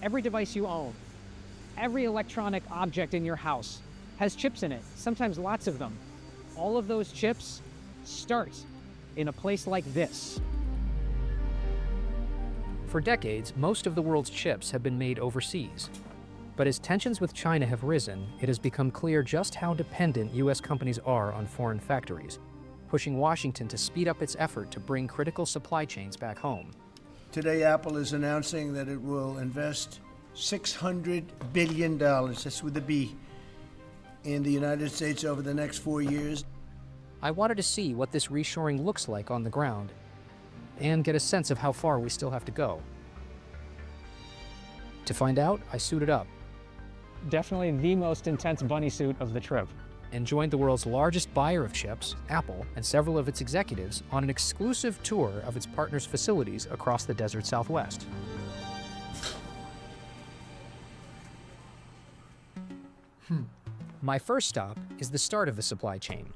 every device you own, every electronic object in your house has chips in it, sometimes lots of them. All of those chips start in a place like this. For decades, most of the world's chips have been made overseas. But as tensions with China have risen, it has become clear just how dependent U.S. companies are on foreign factories, pushing Washington to speed up its effort to bring critical supply chains back home. Today, Apple is announcing that it will invest $600 billion, that's with a B, in the United States over the next 4 years. I wanted to see what this reshoring looks like on the ground and get a sense of how far we still have to go. To find out, I suited up. Definitely the most intense bunny suit of the trip. And joined the world's largest buyer of chips, Apple, and several of its executives on an exclusive tour of its partners' facilities across the desert Southwest. My first stop is the start of the supply chain.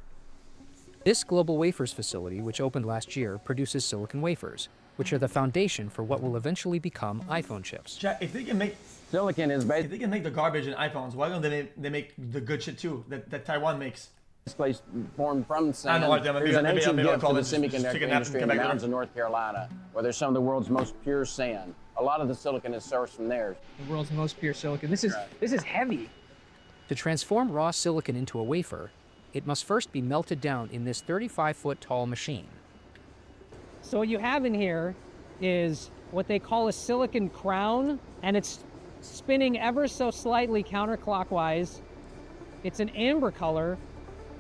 This Global Wafers facility, which opened last year, produces silicon wafers, which are the foundation for what will eventually become iPhone chips. Jack, if they can make silicon is if they can make the garbage in iPhones, why don't they make the good shit too that Taiwan makes? basically formed from sand. I know, There's an ancient gift to the just take semiconductor a nap and industry in come the back mountains later. of North Carolina, where there's some of the world's most pure sand. A lot of the silicon is sourced from there. The world's most pure silicon. This is heavy. To transform raw silicon into a wafer, it must first be melted down in this 35-foot tall machine. So what you have in here is what they call a silicon crown, and it's spinning ever so slightly counterclockwise. It's an amber color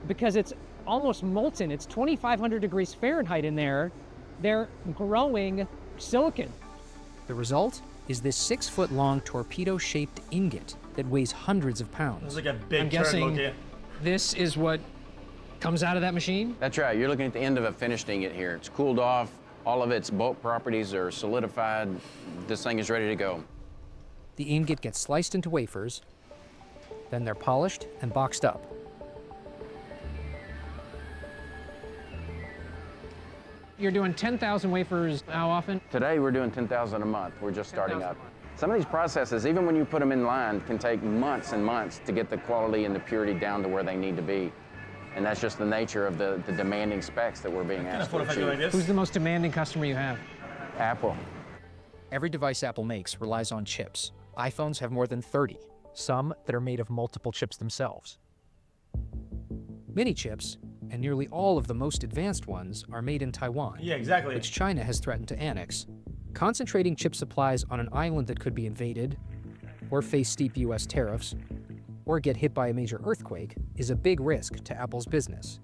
because it's almost molten. It's 2,500 degrees Fahrenheit in there. They're growing silicon. The result is this 6-foot-long torpedo-shaped ingot that weighs hundreds of It's pounds. like a big I'm turd guessing look, this is what comes out of that machine? That's right. You're looking at the end of a finished ingot here. It's cooled off. All of its bulk properties are solidified. This thing is ready to go. The ingot gets sliced into wafers, then they're polished and boxed up. You're doing 10,000 wafers how often? Today, we're doing 10,000 a month. We're just starting 10,000 up. a month. Some of these processes, even when you put them in line, can take months and months to get the quality and the purity down to where they need to be. And that's just the nature of the demanding specs that we're being asked to What if I do like achieve. this? Who's the most demanding customer you have? Apple. Every device Apple makes relies on chips. iPhones have more than 30, some that are made of multiple chips themselves. Many chips, and nearly all of the most advanced ones, are made in Taiwan, Yeah, exactly. which China has threatened to annex. Concentrating chip supplies on an island that could be invaded, or face steep US tariffs, or get hit by a major earthquake is a big risk to Apple's business.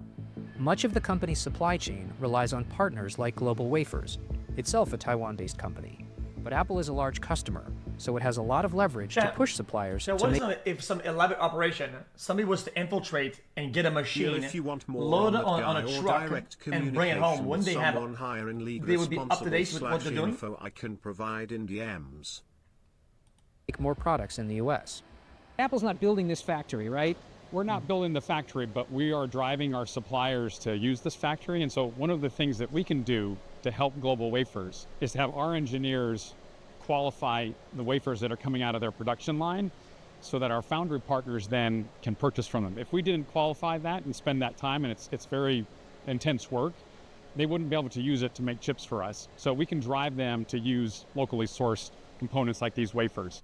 Much of the company's supply chain relies on partners like Global Wafers, itself a Taiwan-based company. But Apple is a large customer, so it has a lot of leverage to push suppliers So to what make... if some elaborate operation, somebody was to infiltrate and get a machine, If you want more load it on on a truck, and bring it home? Wouldn't they have? They would be up to date with what they're doing. Info I can provide in DMs. make more products in the US. Apple's not building this factory, right? We're not building the factory, but we are driving our suppliers to use this factory. And so one of the things that we can do to help Global Wafers is to have our engineers qualify the wafers that are coming out of their production line so that our foundry partners then can purchase from them. If we didn't qualify that and spend that time, and it's very intense work, they wouldn't be able to use it to make chips for us. So we can drive them to use locally sourced components like these wafers.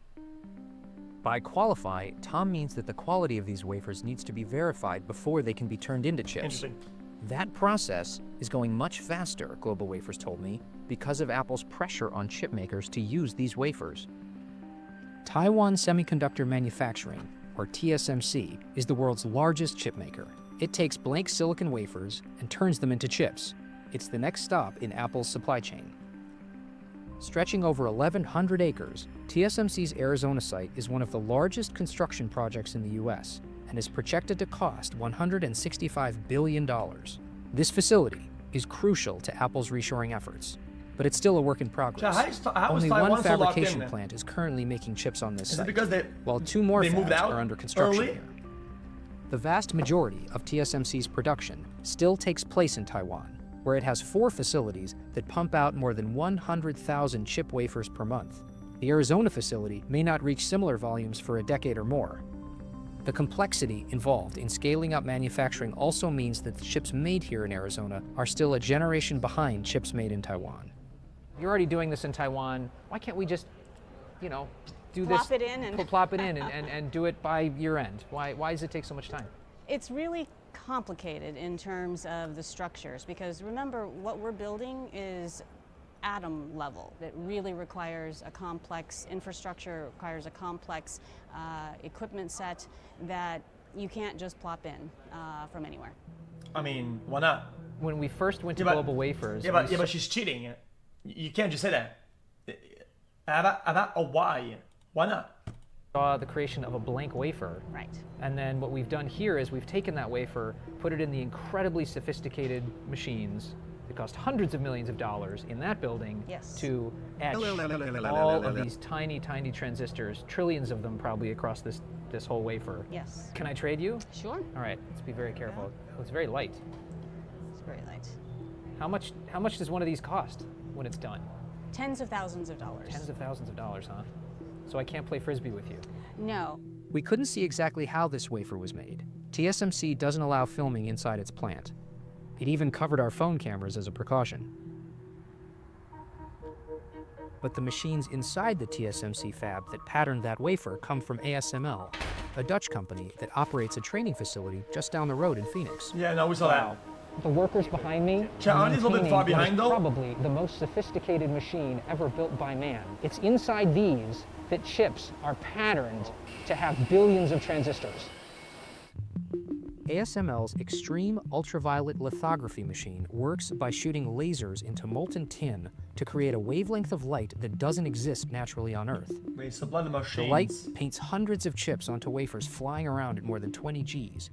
By qualify, Tom means that the quality of these wafers needs to be verified before they can be turned into chips. Interesting. That process is going much faster, Global Wafers told me, because of Apple's pressure on chip makers to use these wafers. Taiwan Semiconductor Manufacturing, or TSMC, is the world's largest chip maker. It takes blank silicon wafers and turns them into chips. It's the next stop in Apple's supply chain. Stretching over 1,100 acres, TSMC's Arizona site is one of the largest construction projects in the US and is projected to cost $165 billion. This facility is crucial to Apple's reshoring efforts, but it's still a work in progress. How was Only Taiwan one so locked in fabrication then? plant is currently making chips on this Is it site, because while 2 more they moved fabs out are under construction early? here. The vast majority of TSMC's production still takes place in Taiwan, where it has 4 facilities that pump out more than 100,000 chip wafers per month. The Arizona facility may not reach similar volumes for a decade or more. The complexity involved in scaling up manufacturing also means that the chips made here in Arizona are still a generation behind chips made in Taiwan. You're already doing this in Taiwan. Why can't we just, do plop it in and plop it in and do it by year end? Why does it take so much time? It's really complicated in terms of the structures, because remember, what we're building is atom level. It really requires a complex infrastructure, requires a complex equipment set that you can't just plop in from anywhere. I mean, why not? When we first went to Global Wafers... but she's cheating. You can't just say that. Why? Why not? Saw the creation of a blank wafer. Right. And then what we've done here is we've taken that wafer, put it in the incredibly sophisticated machines that cost hundreds of millions of dollars in that building to etch all of these tiny, tiny transistors, trillions of them probably across this whole wafer. Yes. Can I trade you? Sure. All right, let's be very careful. Oh, it's very light. It's very light. How much does one of these cost when it's done? Tens of thousands of dollars. Tens of thousands of dollars, huh? So I can't play Frisbee with you? No. We couldn't see exactly how this wafer was made. TSMC doesn't allow filming inside its plant. It even covered our phone cameras as a precaution. But the machines inside the TSMC fab that patterned that wafer come from ASML, a Dutch company that operates a training facility just down the road in Phoenix. Yeah, no, we saw that. The workers behind me aren't these a little bit far behind, though? Probably the most sophisticated machine ever built by man. It's inside these that chips are patterned to have billions of transistors. ASML's extreme ultraviolet lithography machine works by shooting lasers into molten tin to create a wavelength of light that doesn't exist naturally on Earth. They supply the machines. The light paints hundreds of chips onto wafers flying around at more than 20 Gs.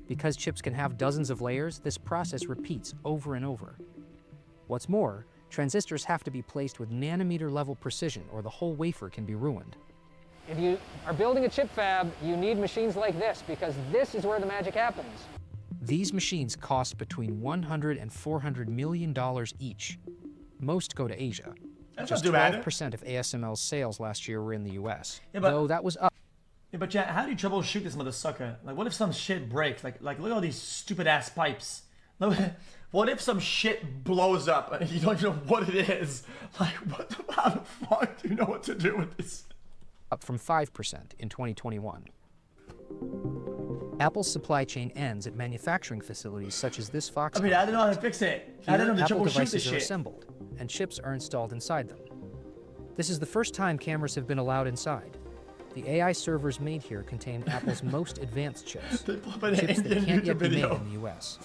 Because chips can have dozens of layers, this process repeats over and over. What's more, transistors have to be placed with nanometer-level precision or the whole wafer can be ruined. If you are building a chip fab, you need machines like this because this is where the magic happens. These machines cost between $100 and $400 million each. Most go to Asia. Just 12% of ASML's sales last year were in the US, though that was up. Yeah, but how do you troubleshoot this mother sucker? Like, what if some shit breaks? Like look at all these stupid ass pipes. What if some shit blows up and you don't even know what it is? Like, how the fuck do you know what to do with this? Up from 5% in 2021. Apple's supply chain ends at manufacturing facilities such as this Fox. I mean, I don't know how to fix it. I don't know how to Apple troubleshoot devices this are shit. assembled, and chips are installed inside them. This is the first time cameras have been allowed inside. The AI servers made here contain Apple's most advanced chips, chips that can't yet be made in the US.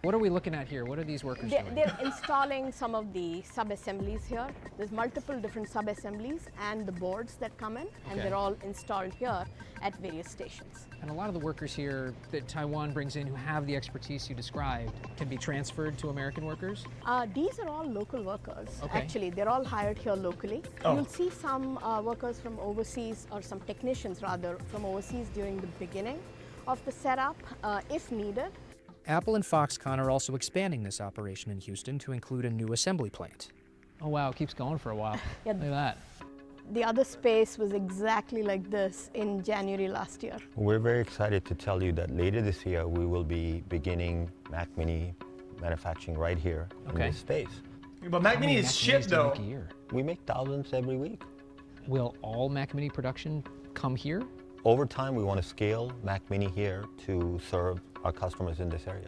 What are we looking at here? What are these workers doing? They're installing some of the sub-assemblies here. There's multiple different sub-assemblies and the boards that come in, and they're all installed here at various stations. And a lot of the workers here that Taiwan brings in who have the expertise you described can be transferred to American workers? These are all local workers. Okay. Actually, they're all hired here locally. You'll see some workers from overseas, or some technicians rather, from overseas during the beginning of the setup, if needed. Apple and Foxconn are also expanding this operation in Houston to include a new assembly plant. Oh wow, it keeps going for a while. Yeah. Look at that. The other space was exactly like this in January last year. We're very excited to tell you that later this year we will be beginning Mac Mini manufacturing right here in this space. Yeah, but Mac Mini is shit though. We make thousands every week. Will all Mac Mini production come here? Over time, we want to scale Mac Mini here to serve our customers in this area.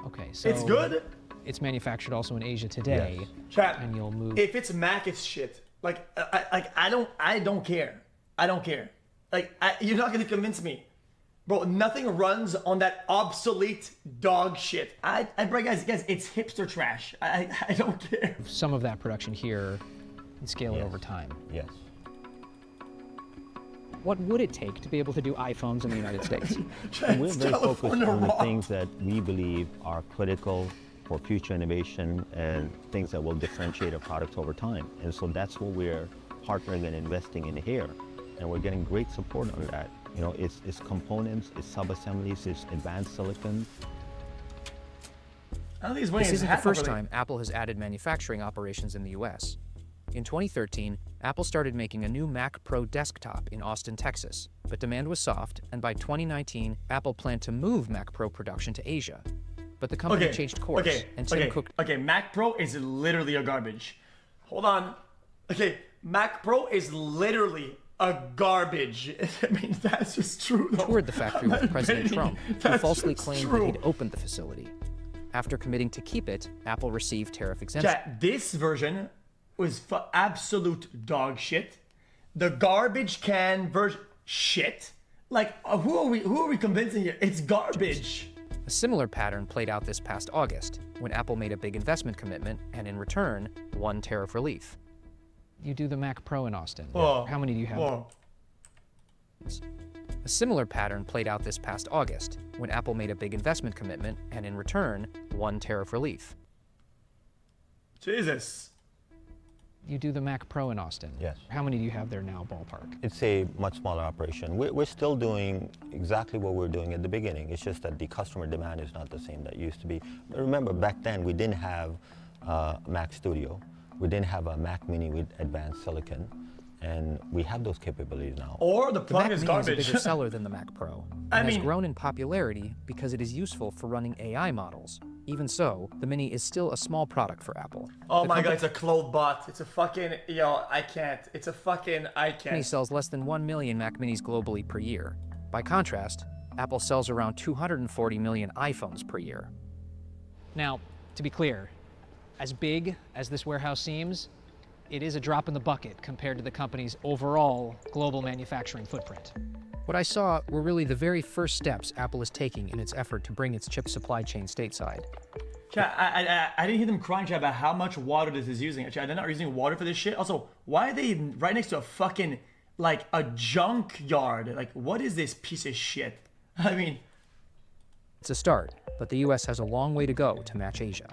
Okay, so it's good. It's manufactured also in Asia today. Yes. Chat. And you'll move. If it's Mac, it's shit. Like I don't care. I don't care. Like you're not gonna convince me, bro. Nothing runs on that obsolete dog shit. Guys, it's hipster trash. I don't care. Some of that production here and scale it over time. Yes. What would it take to be able to do iPhones in the United States? And we're very focused on the things that we believe are critical for future innovation and things that will differentiate our products over time. And so that's what we're partnering and investing in here. And we're getting great support on that. You know, it's components, it's sub-assemblies, it's advanced silicon. This isn't the first time Apple has added manufacturing operations in the US. In 2013, Apple started making a new Mac Pro desktop in Austin, Texas, but demand was soft, and by 2019, Apple planned to move Mac Pro production to Asia. But the company changed course, and Tim Cook... Okay, Mac Pro is literally a garbage. Hold on. Okay, Mac Pro is literally a garbage. I mean, that's just true, though. Toured the factory with President Trump, who falsely claimed that true. he'd opened the facility. After committing to keep it, Apple received tariff exemption. Yeah, this version was for absolute dog shit. The garbage can version, shit. Like, who are we convincing here? It's garbage. A similar pattern played out this past August, when Apple made a big investment commitment and in return, won tariff relief. You do the Mac Pro in Austin. Whoa. How many do you have? Whoa. A similar pattern played out this past August, when Apple made a big investment commitment and in return, won tariff relief. Jesus. You do the Mac Pro in Austin. Yes. How many do you have there now, ballpark? It's a much smaller operation. We're still doing exactly what we were doing at the beginning. It's just that the customer demand is not the same that it used to be. But remember, back then, we didn't have Mac Studio. We didn't have a Mac Mini with advanced silicon. And we have those capabilities now. Or the plug is Mac Mini garbage. is a bigger seller than the Mac Pro, and has grown in popularity because it is useful for running AI models. Even so, the Mini is still a small product for Apple. Oh my god, it's a clone bot. It's a fucking, I can't. It's a fucking, I The Mini can't. sells less than 1 million Mac Minis globally per year. By contrast, Apple sells around 240 million iPhones per year. Now, to be clear, as big as this warehouse seems, it is a drop in the bucket compared to the company's overall global manufacturing footprint. What I saw were really the very first steps Apple is taking in its effort to bring its chip supply chain stateside. Chat, I didn't hear them crying, chat, about how much water this is using. Chat, they're not using water for this shit. Also, why are they right next to a fucking, like, a junkyard? Like, what is this piece of shit? I mean... It's a start, but the US has a long way to go to match Asia.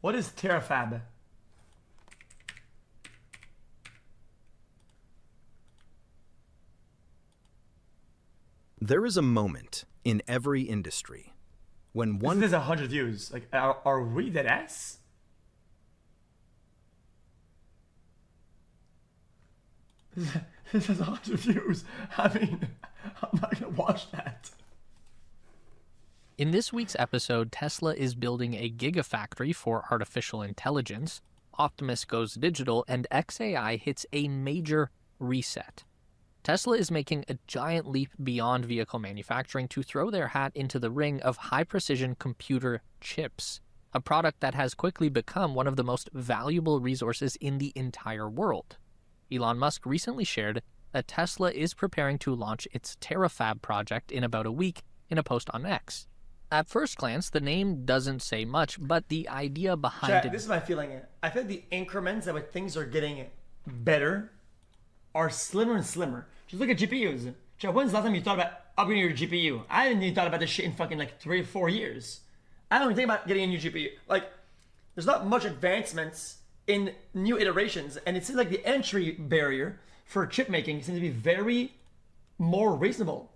What is TeraFab? There is a moment in every industry when one... This is 100 views. Like, are we dead ass? This is 100 views. I mean, I'm not gonna watch that. In this week's episode, Tesla is building a gigafactory for artificial intelligence, Optimus goes digital, and xAI hits a major reset. Tesla is making a giant leap beyond vehicle manufacturing to throw their hat into the ring of high-precision computer chips, a product that has quickly become one of the most valuable resources in the entire world. Elon Musk recently shared that Tesla is preparing to launch its TeraFab project in about a week in a post on X. At first glance, the name doesn't say much, but the idea behind it... This is my feeling. I feel like the increments of what things are getting better are slimmer and slimmer. Just look at GPUs. Chat, when's the last time you thought about upgrading your GPU? I haven't even thought about this shit in fucking like 3 or 4 years. I don't even think about getting a new GPU. Like, there's not much advancements in new iterations, and it seems like the entry barrier for chip making seems to be very more reasonable.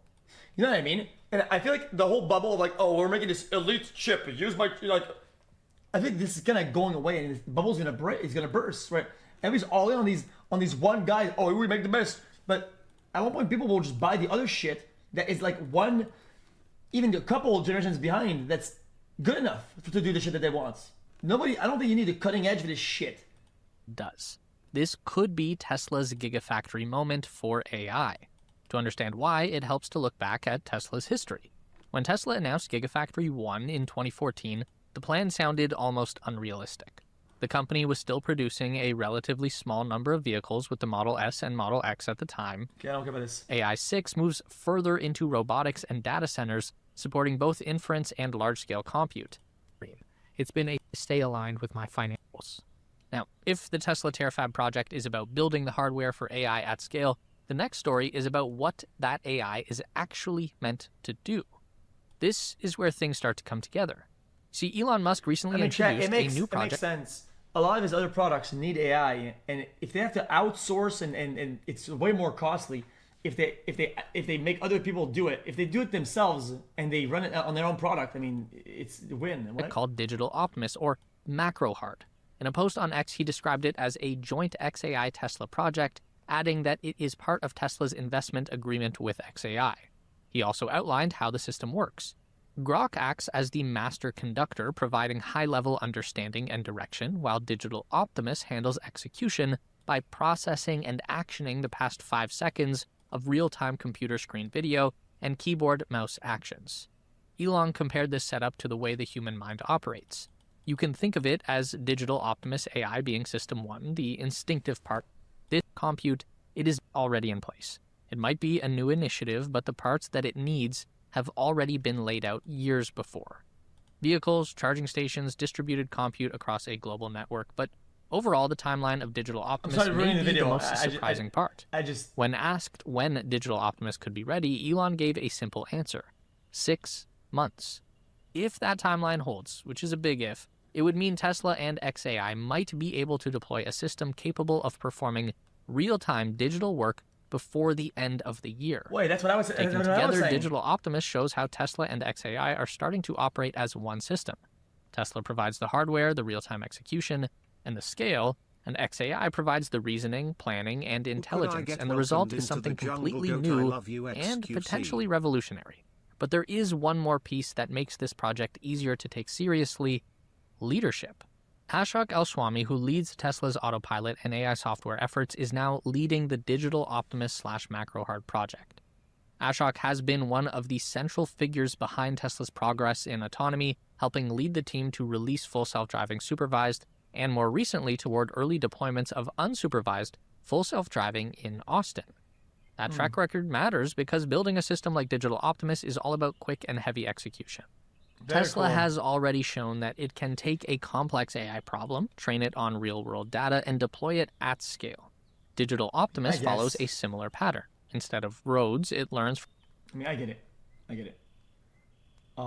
You know what I mean? And I feel like the whole bubble of like, oh, we're making this elite chip. Use my, like, I think this is kind of going away, and this bubble's gonna break. It's gonna burst, right? Everybody's all in on these one guy. Oh, we make the best. But at one point, people will just buy the other shit that is like one, even a couple generations behind. That's good enough to do the shit that they want. Nobody. I don't think you need the cutting edge for this shit. Does. This could be Tesla's gigafactory moment for AI. To understand why, it helps to look back at Tesla's history. When Tesla announced Gigafactory 1 in 2014, the plan sounded almost unrealistic. The company was still producing a relatively small number of vehicles with the Model S and Model X at the time. Okay, I don't care about this. AI 6 moves further into robotics and data centers, supporting both inference and large-scale compute. It's been a stay aligned with my financials. Now, if the Tesla TeraFab project is about building the hardware for AI at scale, the next story is about what that AI is actually meant to do. This is where things start to come together. See, Elon Musk recently introduced a new project. It makes sense. A lot of his other products need AI, and if they have to outsource and it's way more costly, if they make other people do it, if they do it themselves and they run it on their own product, I mean, it's a win. Right? Called Digital Optimus, or MacroHeart. In a post on X, he described it as a joint xAI Tesla project, adding that it is part of Tesla's investment agreement with xAI. He also outlined how the system works. Grok acts as the master conductor, providing high-level understanding and direction, while Digital Optimus handles execution by processing and actioning the past 5 seconds of real-time computer screen video and keyboard-mouse actions. Elon compared this setup to the way the human mind operates. You can think of it as Digital Optimus AI being System 1, the instinctive part. This compute, it is already in place. It might be a new initiative, but the parts that it needs have already been laid out years before. Vehicles, charging stations, distributed compute across a global network, but overall the timeline of Digital Optimus may be the most surprising part. When asked when Digital Optimus could be ready, Elon gave a simple answer: 6 months. If that timeline holds, which is a big if, it would mean Tesla and xAI might be able to deploy a system capable of performing real-time digital work before the end of the year. Wait, that's what I was saying. Taken together, Digital Optimus shows how Tesla and xAI are starting to operate as one system. Tesla provides the hardware, the real-time execution, and the scale, and xAI provides the reasoning, planning, and intelligence, and the result is something completely new and potentially revolutionary. But there is one more piece that makes this project easier to take seriously: leadership. Ashok Elswamy, who leads Tesla's autopilot and AI software efforts, is now leading the Digital Optimus/MacroHeart project. Ashok has been one of the central figures behind Tesla's progress in autonomy, helping lead the team to release full self-driving supervised, and more recently toward early deployments of unsupervised full self-driving in Austin. That track record matters because building a system like Digital Optimus is all about quick and heavy execution. Tesla has already shown that it can take a complex AI problem, train it on real-world data, and deploy it at scale. Digital Optimus follows a similar pattern. Instead of roads, it learns... I mean, I get it. I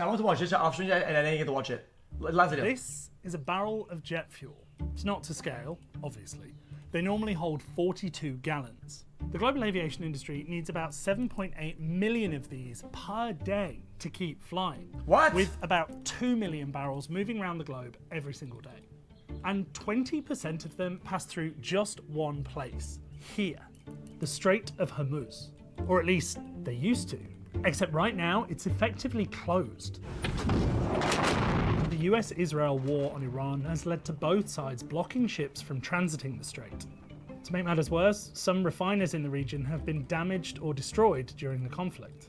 want to watch this option and I didn't get to watch it. Last video. This is a barrel of jet fuel. It's not to scale, obviously. They normally hold 42 gallons. The global aviation industry needs about 7.8 million of these per day to keep flying. What? With about 2 million barrels moving around the globe every single day. And 20% of them pass through just one place, here, the Strait of Hormuz. Or at least they used to. Except right now, it's effectively closed. The US-Israel war on Iran has led to both sides blocking ships from transiting the strait. To make matters worse, some refiners in the region have been damaged or destroyed during the conflict.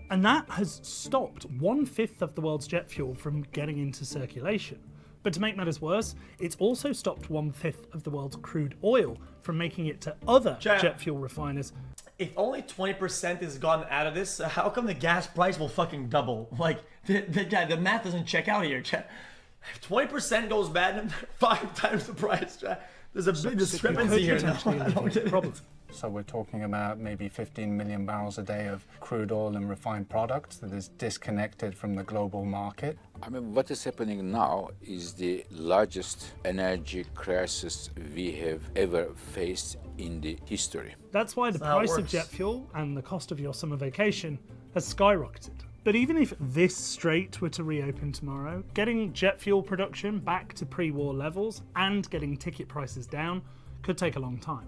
And that has stopped 1/5 of the world's jet fuel from getting into circulation. But to make matters worse, it's also stopped 1/5 of the world's crude oil from making it to other jet fuel refiners. If only 20% is gone out of this, how come the gas price will fucking double? Like, the math doesn't check out here. If 20% goes bad, 5 times the price. There's a big discrepancy here. So we're talking about maybe 15 million barrels a day of crude oil and refined products that is disconnected from the global market. I mean, what is happening now is the largest energy crisis we have ever faced in the history. That's why the price of jet fuel and the cost of your summer vacation has skyrocketed. But even if this strait were to reopen tomorrow, getting jet fuel production back to pre-war levels and getting ticket prices down could take a long time.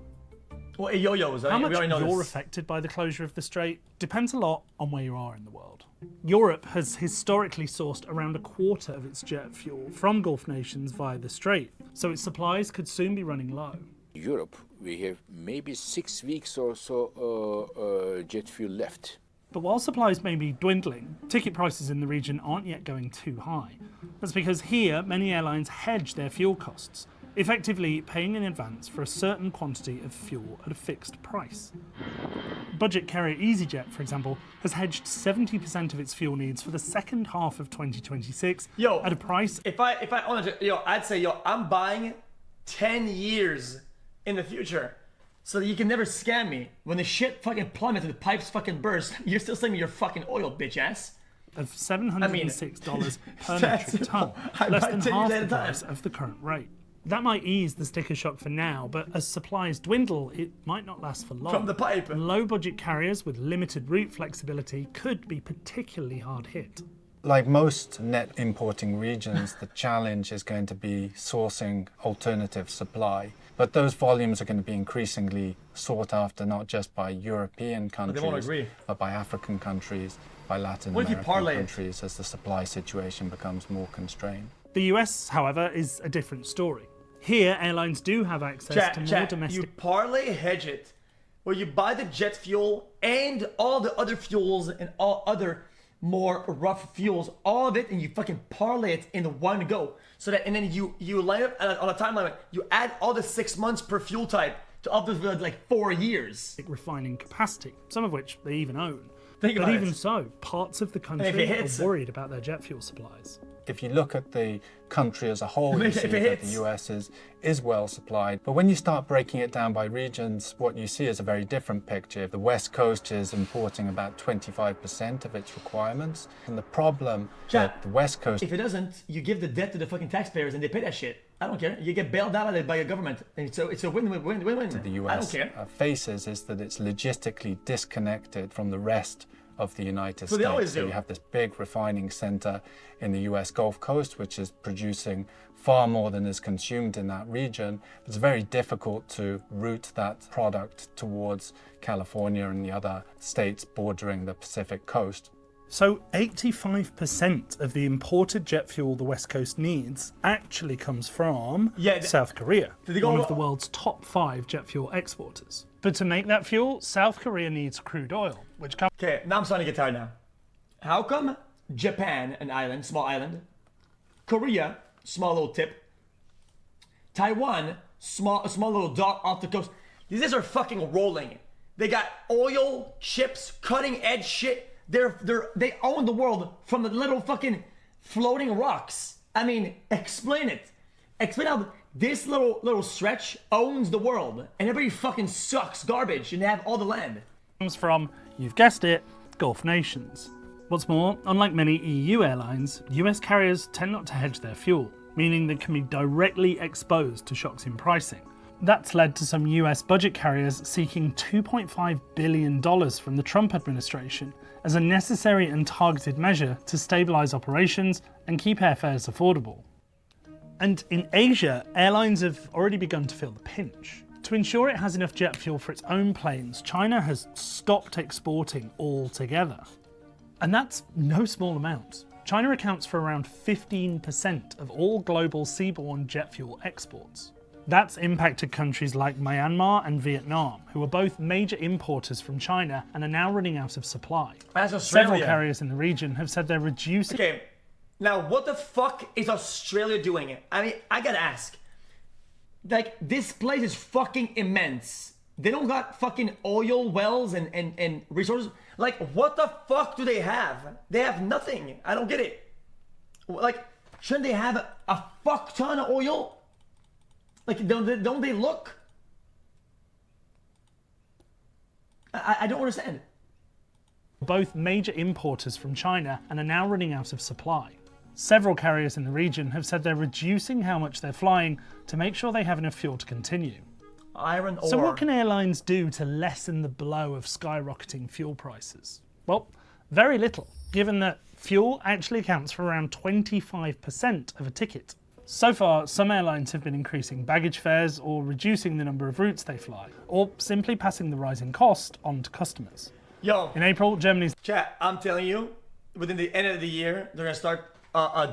Well, yo-yos. How much you're affected by the closure of the strait depends a lot on where you are in the world. Europe has historically sourced around 1/4 of its jet fuel from Gulf nations via the strait, so its supplies could soon be running low. Europe, we have maybe 6 weeks or so jet fuel left. But while supplies may be dwindling, ticket prices in the region aren't yet going too high. That's because here, many airlines hedge their fuel costs, effectively paying in advance for a certain quantity of fuel at a fixed price. Budget carrier EasyJet, for example, has hedged 70% of its fuel needs for the second half of 2026 at a price... I'd say, I'm buying 10 years in the future. So that you can never scam me. When the shit fucking plummets and the pipes fucking burst, you're still selling me your fucking oil, bitch ass. Of $706 per metric ton, less than half the price of the current rate. That might ease the sticker shock for now, but as supplies dwindle, it might not last for long. From the pipe. Low-budget carriers with limited route flexibility could be particularly hard hit. Like most net importing regions, the challenge is going to be sourcing alternative supply. But those volumes are going to be increasingly sought after, not just by European countries, but by African countries, by Latin American countries, as the supply situation becomes more constrained. The US, however, is a different story. Here, airlines do have access to more domestic... You parlay hedge it, where you buy the jet fuel and all the other fuels and all other more rough fuels, all of it, and you fucking parlay it in one go. So that, and then you line up on a timeline, you add all the 6 months per fuel type to up to like 4 years. Refining capacity, some of which they even own. Think but about even it. so, parts of the country are worried about their jet fuel supplies. If you look at the country as a whole, you see that the US is well supplied. But when you start breaking it down by regions, what you see is a very different picture. The West Coast is importing about 25% of its requirements. And the problem that the West Coast... If it doesn't, you give the debt to the fucking taxpayers and they pay that shit. I don't care. You get bailed out of it by your government. And so it's a win-win-win-win. The US faces is that it's logistically disconnected from the rest of the United States. So you have this big refining center in the US Gulf Coast, which is producing far more than is consumed in that region. It's very difficult to route that product towards California and the other states bordering the Pacific coast. So 85% of the imported jet fuel the West Coast needs actually comes from South Korea, one of the world's top 5 jet fuel exporters. But to make that fuel, South Korea needs crude oil, which comes... Okay, now I'm starting to get tired now. How come Japan, an island, small island, Korea, small little tip, Taiwan, small little dot off the coast, these guys are fucking rolling. They got oil, chips, cutting edge shit. They own the world from the little fucking floating rocks. I mean, explain it. Explain how this little stretch owns the world and everybody fucking sucks garbage and they have all the land. Comes from, you've guessed it, Gulf nations. What's more, unlike many EU airlines, US carriers tend not to hedge their fuel, meaning they can be directly exposed to shocks in pricing. That's led to some US budget carriers seeking $2.5 billion from the Trump administration as a necessary and targeted measure to stabilize operations and keep airfares affordable. And in Asia, airlines have already begun to feel the pinch. To ensure it has enough jet fuel for its own planes, China has stopped exporting altogether. And that's no small amount. China accounts for around 15% of all global seaborne jet fuel exports. That's impacted countries like Myanmar and Vietnam, who are both major importers from China and are now running out of supply. Several carriers in the region have said they're reducing... Okay, now what the fuck is Australia doing? I mean, I gotta ask. Like, this place is fucking immense. They don't got fucking oil wells and resources. Like, what the fuck do they have? They have nothing. I don't get it. Like, shouldn't they have a fuck ton of oil? Like, don't they look? I don't understand. Both major importers from China and are now running out of supply. Several carriers in the region have said they're reducing how much they're flying to make sure they have enough fuel to continue. Iron ore. So what can airlines do to lessen the blow of skyrocketing fuel prices? Well, very little, given that fuel actually accounts for around 25% of a ticket. So far, some airlines have been increasing baggage fares or reducing the number of routes they fly, or simply passing the rising cost on to customers. Yo. In April, Germany's... Chat, I'm telling you, within the end of the year, they're gonna start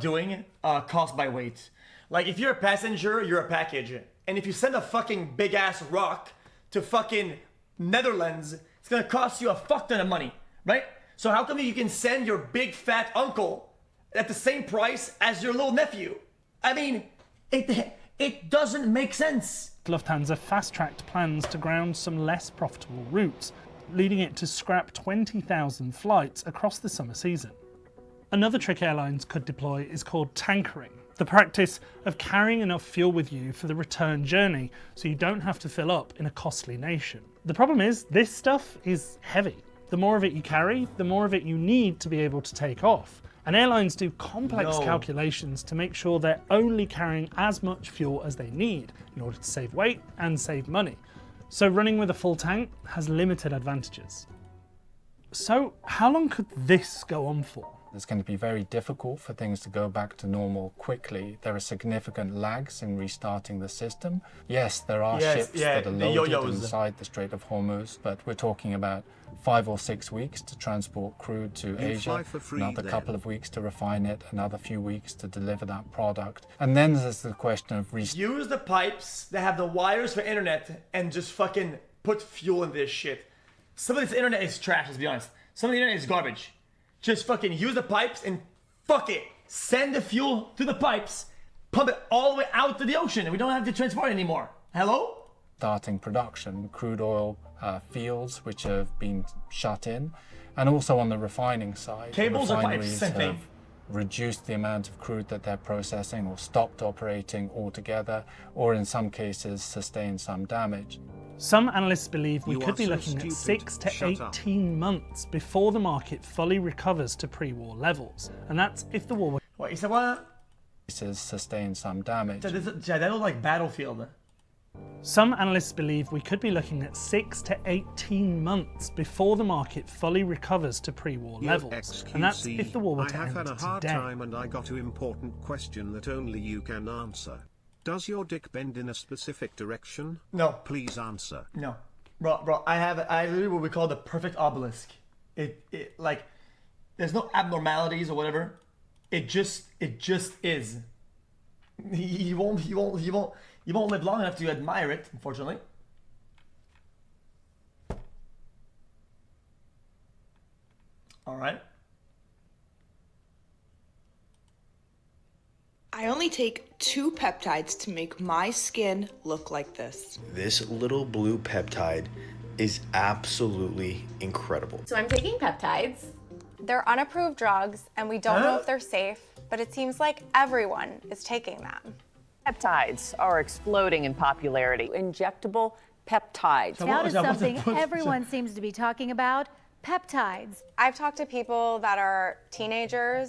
doing cost by weight. Like, if you're a passenger, you're a package. And if you send a fucking big ass rock to fucking Netherlands, it's gonna cost you a fuck ton of money, right? So how come you can send your big fat uncle at the same price as your little nephew? I mean, it doesn't make sense. Lufthansa fast-tracked plans to ground some less profitable routes, leading it to scrap 20,000 flights across the summer season. Another trick airlines could deploy is called tankering, the practice of carrying enough fuel with you for the return journey so you don't have to fill up in a costly nation. The problem is, this stuff is heavy. The more of it you carry, the more of it you need to be able to take off. And airlines do complex calculations to make sure they're only carrying as much fuel as they need in order to save weight and save money. So running with a full tank has limited advantages. So how long could this go on for? It's going to be very difficult for things to go back to normal quickly. There are significant lags in restarting the system. Yes, there are ships that are loaded inside the Strait of Hormuz, but we're talking about 5 or 6 weeks to transport crude to Asia, another couple of weeks to refine it, another few weeks to deliver that product. And then there's the question of use the pipes that have the wires for internet and just fucking put fuel in this shit. Some of this internet is trash, let's be honest. Some of the internet is garbage. Just fucking use the pipes and fuck it. Send the fuel through the pipes, pump it all the way out to the ocean, and we don't have to transport it anymore. Hello? Starting production, crude oil fields which have been shut in, and also on the refining side. Cables or pipes, same thing. Reduced the amount of crude that they're processing or stopped operating altogether, or in some cases sustained some damage. Some analysts believe we could be looking at 6 to 18 months before the market fully recovers to pre-war levels. And that's if the war... What, you said what? ...sustained some damage. That looks like Battlefield. Some analysts believe we could be looking at 6 to 18 months before the market fully recovers to pre-war levels. xQc, and that's if the war were to I have end had a hard today. time and I got an important question that only you can answer. Does your dick bend in a specific direction? No. Please answer. No. Bro, I literally what we call the perfect obelisk. It like, there's no abnormalities or whatever. It just is. You won't live long enough to admire it, unfortunately. All right. I only take 2 peptides to make my skin look like this. This little blue peptide is absolutely incredible. So I'm taking peptides. They're unapproved drugs and we don't know if they're safe, but it seems like everyone is taking them. Peptides are exploding in popularity. Injectable peptides. Now to something everyone seems to be talking about, peptides. I've talked to people that are teenagers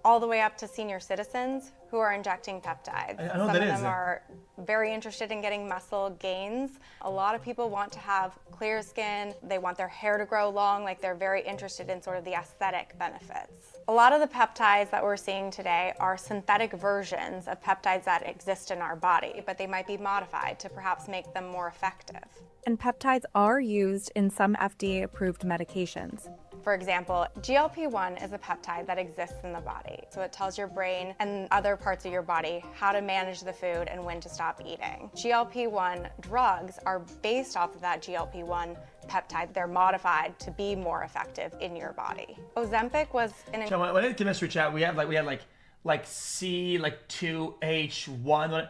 all the way up to senior citizens who are injecting peptides. I know Some that of is. them are very interested in getting muscle gains. A lot of people want to have clear skin. They want their hair to grow long. Like, they're very interested in sort of the aesthetic benefits. A lot of the peptides that we're seeing today are synthetic versions of peptides that exist in our body, but they might be modified to perhaps make them more effective. And peptides are used in some FDA-approved medications. For example, GLP-1 is a peptide that exists in the body. So it tells your brain and other parts of your body how to manage the food and when to stop eating. GLP-1 drugs are based off of that GLP-1 peptide. They're modified to be more effective in your body. Ozempic was an... So when in chemistry chat, we had like C, like 2H1,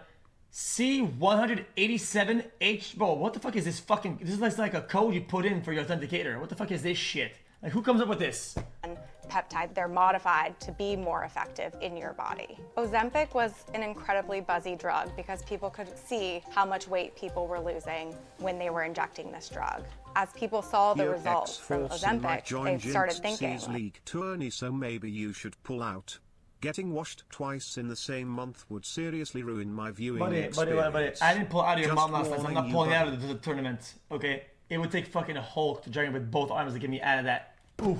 C187H, bro, what the fuck is this fucking, this is like a code you put in for your authenticator. What the fuck is this shit? Like, who comes up with this? Peptide, they're modified to be more effective in your body. Ozempic was an incredibly buzzy drug because people could see how much weight people were losing when they were injecting this drug. As people saw the results from Ozempic, they started thinking, league tourney, so maybe you should pull out. Getting washed twice in the same month would seriously ruin my viewing experience. Buddy, I didn't pull out of your mom last night, so I'm not warning you, pulling out of the tournament, okay? It would take fucking a Hulk to drag me with both arms to get me out of that. Oof.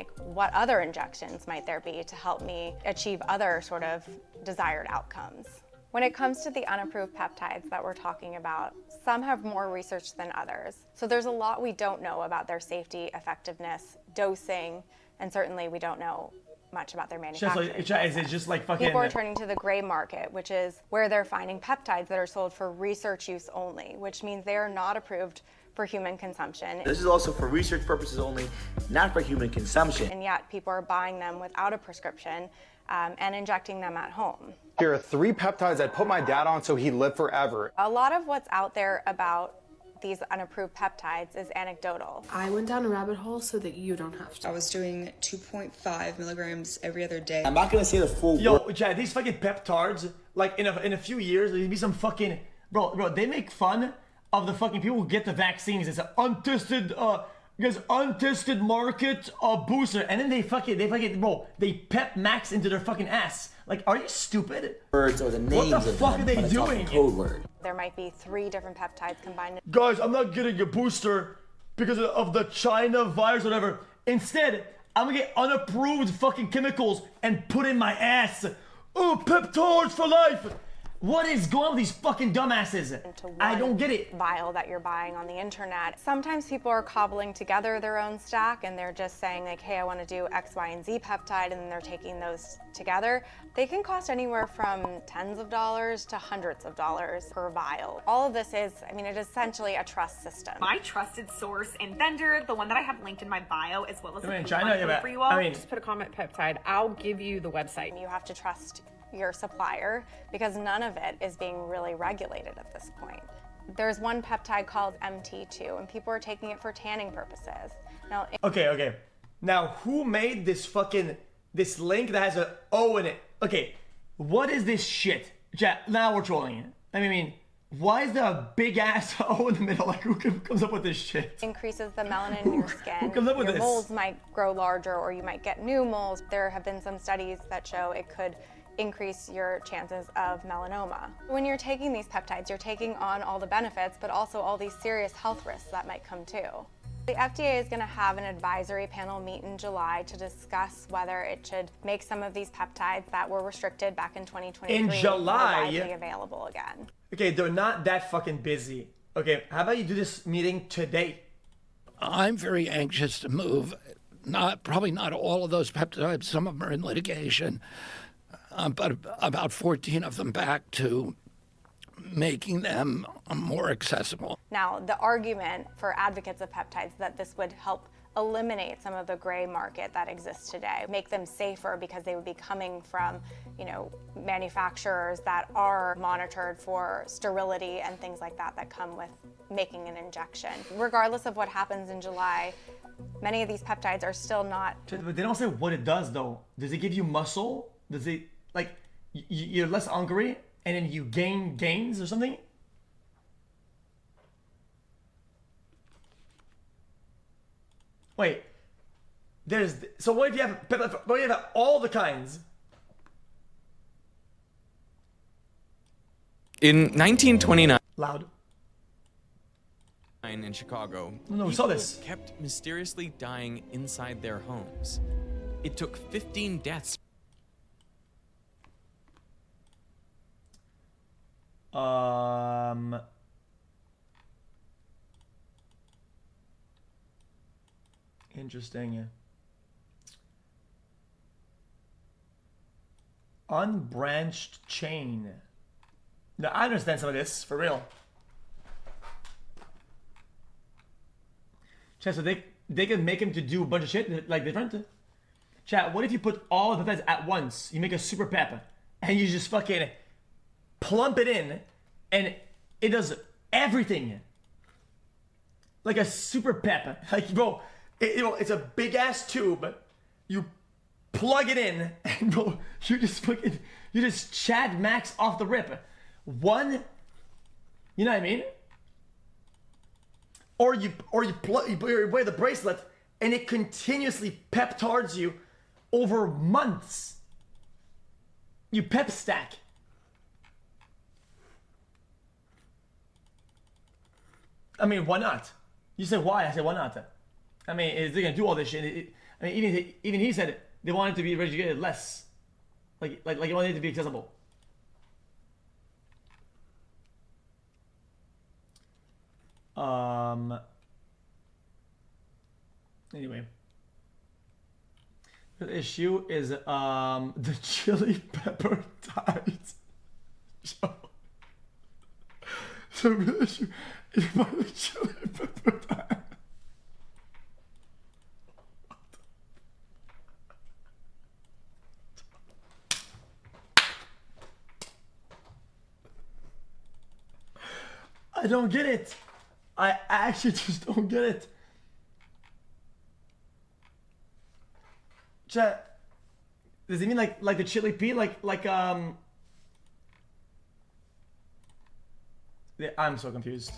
like, what other injections might there be to help me achieve other sort of desired outcomes? When it comes to the unapproved peptides that we're talking about, some have more research than others. So there's a lot we don't know about their safety, effectiveness, dosing, and certainly we don't know much about their manufacturing. Is it just like fucking... People are turning to the gray market, which is where they're finding peptides that are sold for research use only, which means they are not approved for human consumption. This is also for research purposes only, not for human consumption. And yet people are buying them without a prescription and injecting them at home. Here are 3 peptides I put my dad on so he'd live forever. A lot of what's out there about these unapproved peptides is anecdotal. I went down a rabbit hole so that you don't have to. I was doing 2.5 milligrams every other day. I'm not gonna say the full Yo, Chad, these fucking peptards, like in a few years, there'll be some fucking... Bro, they make fun of the fucking people who get the vaccines. It's an untested Because untested market booster, and then they pep max into their fucking ass. Like, are you stupid? Words or the names what the fuck are they doing? Code word. There might be 3 different peptides combined. Guys, I'm not getting a booster because of the China virus or whatever. Instead, I'm gonna get unapproved fucking chemicals and put in my ass. Oh, peptides for life. What is going on with these fucking dumbasses? I don't get it. Vial that you're buying on the internet. Sometimes people are cobbling together their own stack and they're just saying like, hey, I want to do X, Y, and Z peptide, and then they're taking those together. They can cost anywhere from tens of dollars to hundreds of dollars per vial. All of this is, I mean, it is essentially a trust system. My trusted source and vendor, the one that I have linked in my bio, as well as in China, for you all. Just put a comment peptide. I'll give you the website. You have to trust your supplier because none of it is being really regulated at this point. There's one peptide called MT2 and people are taking it for tanning purposes. Now, Okay. Now, who made this link that has an O in it? Okay, what is this shit? Chat, now we're trolling it. I mean, why is there a big ass O in the middle? Like, who comes up with this shit? Increases the melanin in your skin. Who comes up with your this? moles might grow larger or you might get new moles. There have been some studies that show it could increase your chances of melanoma. When you're taking these peptides, you're taking on all the benefits, but also all these serious health risks that might come too. The FDA is going to have an advisory panel meet in July to discuss whether it should make some of these peptides that were restricted back in 2023 in July widely available again. Okay, they're not that fucking busy. Okay, how about you do this meeting today? I'm very anxious to move. Probably not all of those peptides. Some of them are in litigation. But about 14 of them back to making them more accessible. Now, the argument for advocates of peptides that this would help eliminate some of the gray market that exists today, make them safer because they would be coming from, manufacturers that are monitored for sterility and things like that that come with making an injection. Regardless of what happens in July, many of these peptides are still not. But they don't say what it does though. Does it give you muscle? Does it, like, you're less hungry and then you gain gains or something? Wait, so what if you have all the kinds? In 1929, loud. In Chicago, no, we saw this. Kept mysteriously dying inside their homes. It took 15 deaths. Interesting. Unbranched chain. Now, I understand some of this, for real. Chat, so they can make him to do a bunch of shit, like different. Chat, what if you put all the peptides at once? You make a super pep, and you just fucking plump it in, and it does everything. Like a super pep. Like, bro, it's a big ass tube. You plug it in, and bro, you just Chad Max off the rip. One, you know what I mean? Or you wear the bracelet, and it continuously peptards you over months. You pep stack. I mean, why not? You said why? I said why not? I mean, is they gonna do all this shit? I mean, even he said they wanted to be regulated less, like they wanted it to be accessible. Anyway, the issue is the chili pepper tides. So the issue is about the chili pepper tides. I don't get it. I actually just don't get it. Chat, does it mean like the chili pea? I'm so confused.